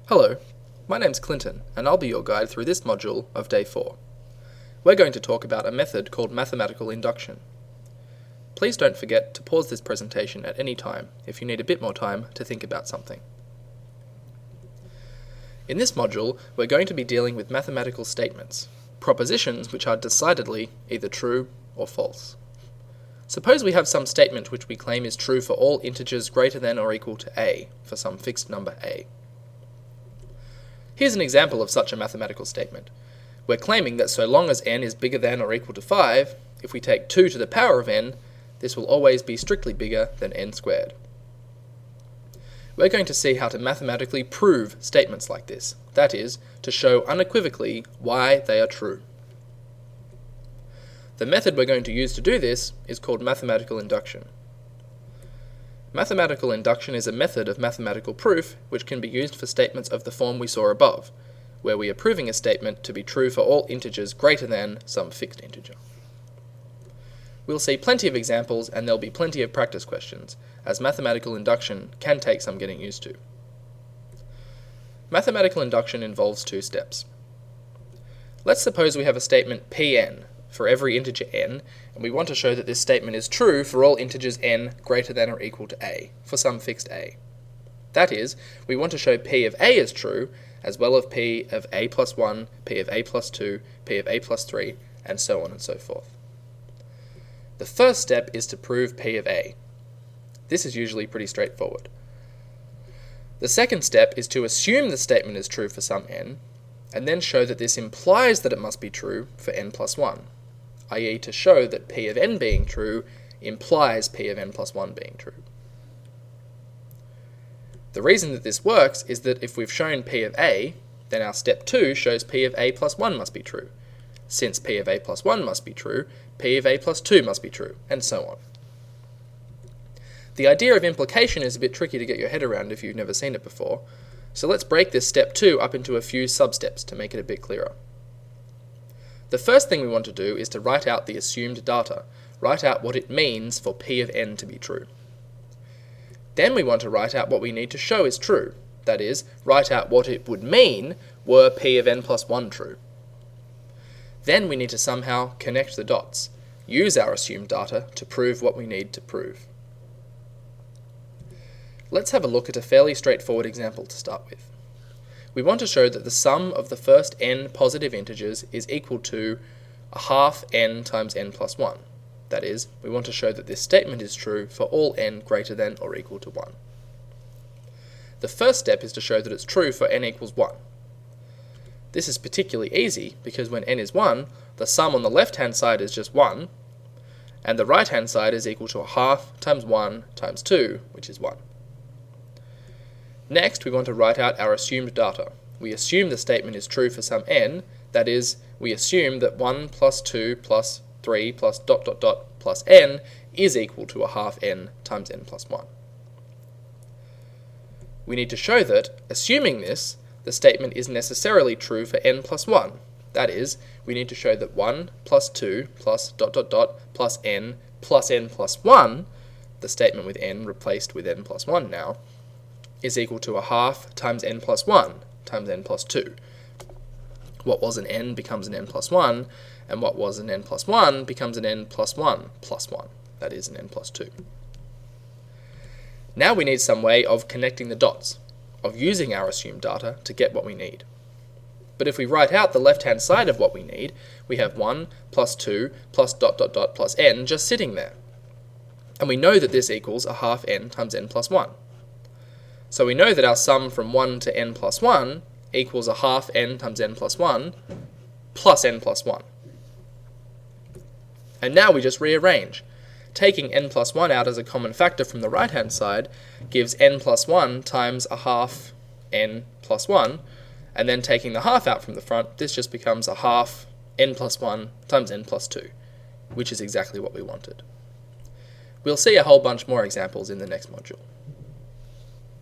Hello, my name's Clinton, and I'll be your guide through this module of Day 4. We're going to talk about a method called mathematical induction. Please don't forget to pause this presentation at any time if you need a bit more time to think about something. In this module, we're going to be dealing with mathematical statements, propositions which are decidedly either true or false. Suppose we have some statement which we claim is true for all integers greater than or equal to a for some fixed number a. Here's an example of such a mathematical statement. We're claiming that so long as n is bigger than or equal to 5, if we take 2 to the power of n, this will always be strictly bigger than n squared. We're going to see how to mathematically prove statements like this, that is, to show unequivocally why they are true. The method we're going to use to do this is called mathematical induction. Mathematical induction is a method of mathematical proof which can be used for statements of the form we saw above, where we are proving a statement to be true for all integers greater than some fixed integer. We'll see plenty of examples and there'll be plenty of practice questions, as mathematical induction can take some getting used to. Mathematical induction involves two steps. Let's suppose we have a statement Pn for every integer n, and we want to show that this statement is true for all integers n greater than or equal to a, for some fixed a. That is, we want to show P of a is true, as well as P of a plus 1, P of a plus 2, P of a plus 3, and so on and so forth. The first step is to prove P of a. This is usually pretty straightforward. The second step is to assume the statement is true for some n, and then show that this implies that it must be true for n plus 1, i.e. to show that P of n being true implies P of n plus 1 being true. The reason that this works is that if we've shown P of a, then our step 2 shows P of a plus 1 must be true. Since P of a plus 1 must be true, P of a plus 2 must be true, and so on. The idea of implication is a bit tricky to get your head around if you've never seen it before, so let's break this step 2 up into a few substeps to make it a bit clearer. The first thing we want to do is to write out the assumed data, write out what it means for P of n to be true. Then we want to write out what we need to show is true, that is, write out what it would mean were P of n plus 1 true. Then we need to somehow connect the dots, use our assumed data to prove what we need to prove. Let's have a look at a fairly straightforward example to start with. We want to show that the sum of the first n positive integers is equal to a half n times n plus 1. That is, we want to show that this statement is true for all n greater than or equal to 1. The first step is to show that it's true for n equals 1. This is particularly easy because when n is 1, the sum on the left-hand side is just 1, and the right-hand side is equal to a half times 1 times 2, which is 1. Next, we want to write out our assumed data. We assume the statement is true for some n, that is, we assume that 1 plus 2 plus 3 plus ... plus n is equal to a half n times n plus 1. We need to show that, assuming this, the statement is necessarily true for n plus 1. That is, we need to show that 1 plus 2 plus ... plus n plus 1, the statement with n replaced with n plus 1 now, is equal to a half times n plus 1 times n plus 2. What was an n becomes an n plus 1, and what was an n plus 1 becomes an n plus 1 plus 1, that is an n plus 2. Now we need some way of connecting the dots, of using our assumed data to get what we need. But if we write out the left-hand side of what we need, we have 1 plus 2 plus ... plus n just sitting there. And we know that this equals a half n times n plus 1. So we know that our sum from 1 to n plus 1 equals a half n times n plus 1 plus n plus 1. And now we just rearrange. Taking n plus 1 out as a common factor from the right-hand side gives n plus 1 times a half n plus 1, and then taking the half out from the front, this just becomes a half n plus 1 times n plus 2, which is exactly what we wanted. We'll see a whole bunch more examples in the next module.